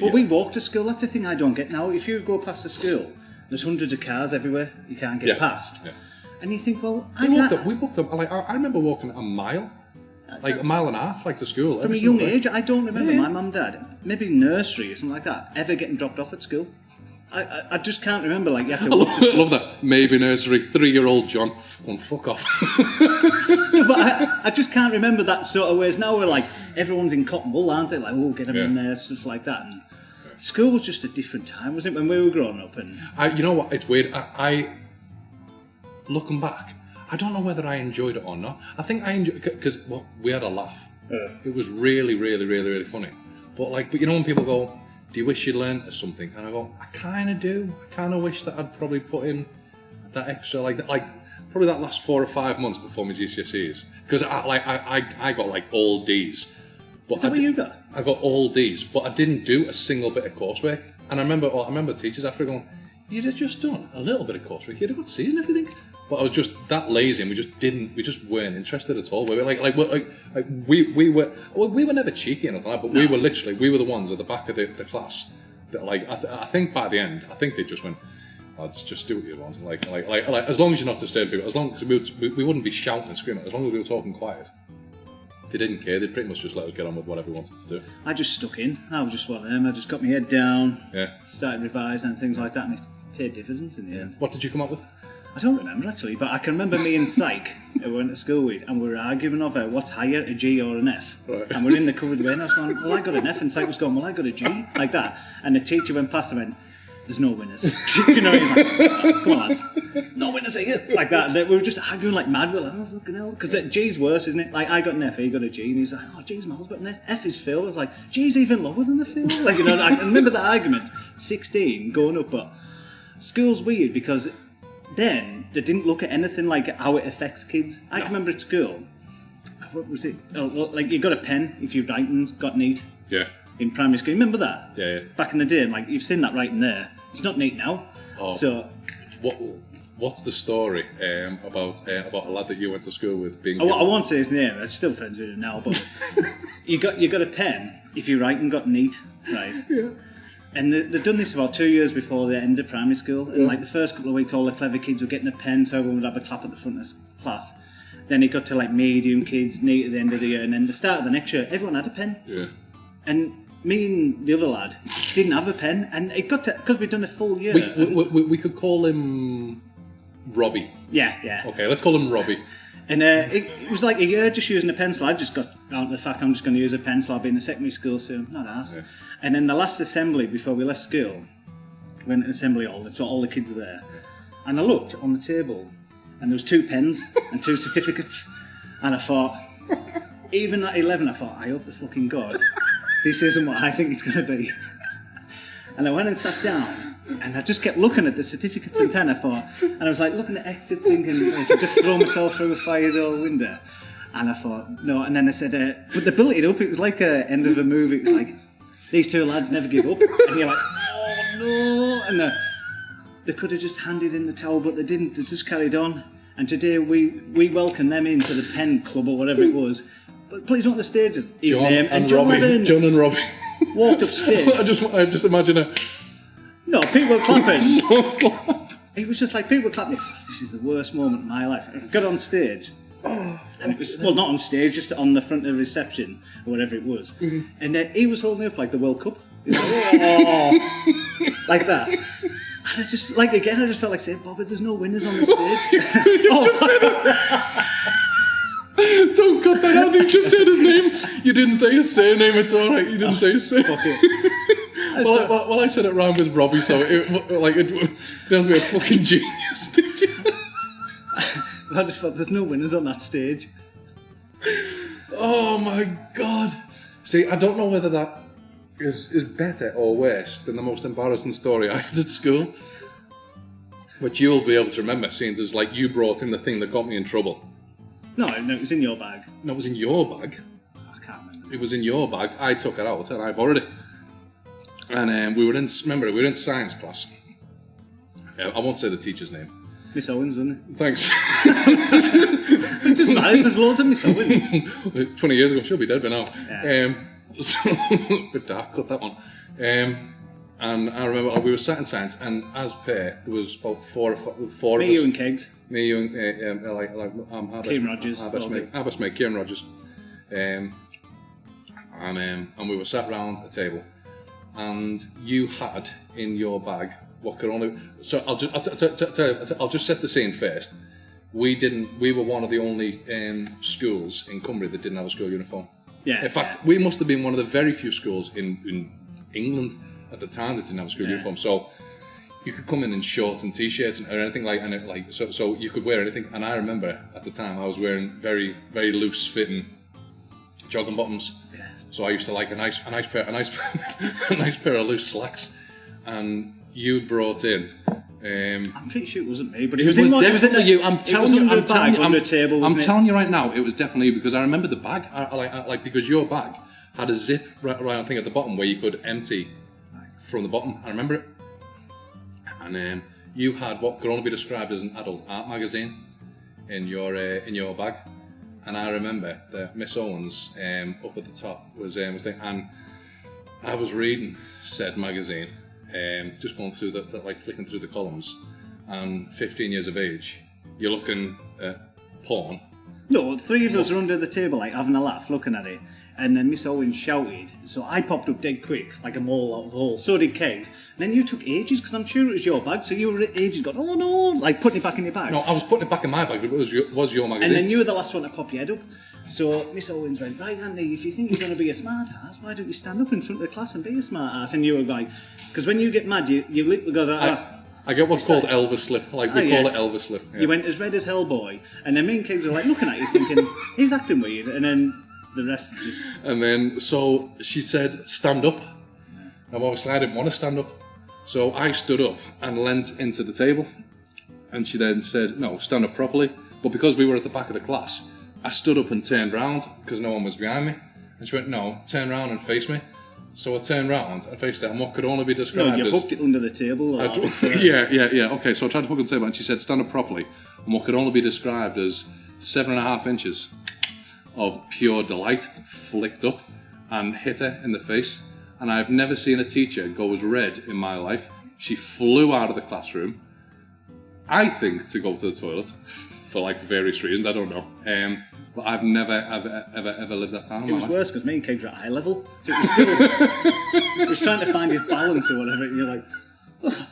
But we walk to school. That's the thing I don't get now. If you go past the school, there's hundreds of cars everywhere. You can't get past. Yeah. And you think, well, we walked up. Like I remember walking a mile, like a mile and a half, like to school. From a young age, I don't remember my mum, dad, maybe nursery or something like that, ever getting dropped off at school. I just can't remember. Like you have to walk to school. I love that. Maybe nursery, 3-year-old John, going fuck off. No, but I just can't remember that sort of ways. Now we're like everyone's in cotton wool, aren't they? Like get them in there, stuff like that. And school was just a different time, wasn't it, when we were growing up? And you know what? It's weird. I looking back, I don't know whether I enjoyed it or not. I think I enjoyed it because we had a laugh. It was really, really, really, really funny. But you know when people go, do you wish you'd learned something? And I go, I kind of do. I kind of wish that I'd probably put in that extra, like probably that last 4 or 5 months before my GCSEs. Because I got like all Ds. But is that what you got? I got all Ds, but I didn't do a single bit of coursework. And I remember teachers after going, you'd have just done a little bit of coursework, you'd have got C's and everything. But I was just that lazy, and we just weren't interested at all. We were we were never cheeky or anything, but we were the ones at the back of the class that I think by the end, I think they just went, lads, just do what you want. Like as long as you're not disturbing people, as long as we wouldn't be shouting and screaming, as long as we were talking quiet. They didn't care. They pretty much just let us get on with whatever we wanted to do. I just stuck in. I was just one of them. I just got my head down, started revising and things like that, and it paid dividends in the end. What did you come up with? I don't remember actually, but I can remember me and Psych, who we went to school with, and we were arguing over what's higher, a G or an F. Right. And we're in the covered way, and I was going, well, I got an F, and Psych was going, well, I got a G, like that. And the teacher went past and went, there's no winners. You know, he's like, come on, lads, no winners here, like that. And we were just arguing like mad. We were like, oh, fucking hell, because G's worse, isn't it? Like, I got an F, he got a G, and he's like, oh, G's Miles, but an F. F is Phil. I was like, G's even lower than the Phil. Like, you know, I remember that argument, 16, going up, but school's weird because then they didn't look at anything like how it affects kids. I can remember at school, what was it? Oh, well, like you got a pen if your writing's got neat. Yeah. In primary school, remember that? Yeah. Back in the day, like you've seen that writing there. It's not neat now. Oh. So, what's the story about a lad that you went to school with being? I won't say his name. I'm still friends with him now, but you got a pen if your writing got neat, right? Yeah. And they've done this about 2 years before the end of primary school. And like the first couple of weeks, all the clever kids were getting a pen, so everyone would have a clap at the front of class. Then it got to like medium kids, neat at the end of the year, and then the start of the next year, everyone had a pen. Yeah. And me and the other lad didn't have a pen, and it got to, because we'd done a full year. We could call him Robbie. Yeah. Okay, let's call him Robbie. And it was like a year just using a pencil. I just got down to the fact I'm just going to use a pencil. I'll be in the secondary school soon. Not asked. Yeah. And then the last assembly before we left school, we went to the assembly hall. So all the kids are there. And I looked on the table, and there was 2 pens and 2 certificates. And I thought, even at 11, I thought, I hope to fucking God this isn't what I think it's going to be. And I went and sat down. And I just kept looking at the certificates and pen, I thought, and I was like looking at exits thinking, if I just throw myself through a fire door window. And I thought, no, and then I said, but they built it up, it was like a end of a movie, it was like, these 2 lads never give up. And you're like, oh no, and they could have just handed in the towel, but they didn't, they just carried on. And today we welcome them into the pen club or whatever it was. But please not the stage, his name, and John Lebbon. John and Robbie. Walked upstairs. I just imagine a... No, people were clapping. It was just like people were clapping. This is the worst moment of my life. I got on stage, and it was not on stage, just on the front of the reception or whatever it was. Mm-hmm. And then he was holding up like the World Cup. He was like, oh, like that. And I just felt like saying, Bobby, there's no winners on the stage. Don't cut that out. You just said his name. You didn't say his surname. It's all right. You didn't say his surname. Well, I said it round with Robbie, so it has to be a fucking genius, did you? I just thought there's no winners on that stage. Oh my God. See, I don't know whether that is better or worse than the most embarrassing story I had at school, which you'll be able to remember, seeing as like you brought in the thing that got me in trouble. No, it was in your bag. No, it was in your bag. I can't remember. It was in your bag. I took it out and I borrowed it. And we were in science class. I won't say the teacher's name. Miss Owens, wasn't it? Thanks. It doesn't matter, there's loads of Miss Owens. 20 years ago, she'll be dead by now. Yeah. a bit dark, cut that one. And I remember we were sat in science, and as per, there was about four of us. You and Kegs. Me, you, and Kieran Rogers. Our best mate, Kieran Rogers. And we were sat round a table, and you had in your bag what could only. So I'll just set the scene first. We were one of the only schools in Cumbria that didn't have a school uniform. Yeah. In fact, we must have been one of the very few schools in England at the time that didn't have a school uniform. So you could come in shorts and t-shirts or anything so you could wear anything. And I remember at the time I was wearing very, very loose fitting jogging bottoms. Yeah. So I used to like a nice pair of loose slacks. And you brought in. I'm pretty sure it wasn't me, but it was definitely you. I'm telling you right now, it was definitely you, because I remember the bag. Because your bag had a zip right thing at the bottom where you could empty from the bottom. I remember it. And you had what could only be described as an adult art magazine in your bag. And I remember that Miss Owens up at the top was there, and I was reading said magazine. Just going through flicking through the columns, and 15 years of age, you're looking at porn. No, three of us were under the table, having a laugh, looking at it, and then Miss Owens shouted, so I popped up dead quick, like a mole out of a hole. So did Kegs. And then you took ages, because I'm sure it was your bag, so you were ages going, oh no, putting it back in your bag. No, I was putting it back in my bag, but it was your magazine. And then you were the last one to pop your head up. So Miss Owens went, right, Andy, if you think you're going to be a smart ass, why don't you stand up in front of the class and be a smart ass? And you were like, because when you get mad, you literally go, I get what's called Elvis slip, we call it Elvis slip. Yeah. You went as red as hell, boy, and then me and Kegs were looking at you thinking, he's acting weird, and then the rest just... And then, so she said, stand up. Now obviously I didn't want to stand up, so I stood up and leant into the table, and she then said, no, stand up properly. But because we were at the back of the class, I stood up and turned round because no one was behind me, and she went, no, turn round and face me. So I turned round and faced it, and what could only be described you hooked it under the table. Yeah. Okay, so I tried to hook it on the table, and she said, stand up properly, and what could only be described as 7.5 inches of pure delight flicked up and hit her in the face. And I've never seen a teacher go as red in my life. She flew out of the classroom, I think to go to the toilet for various reasons, I don't know. But I've never ever lived that down. It was worse because me and Kegs were at eye level, so it was still. He was trying to find his balance or whatever, and you're like, oh.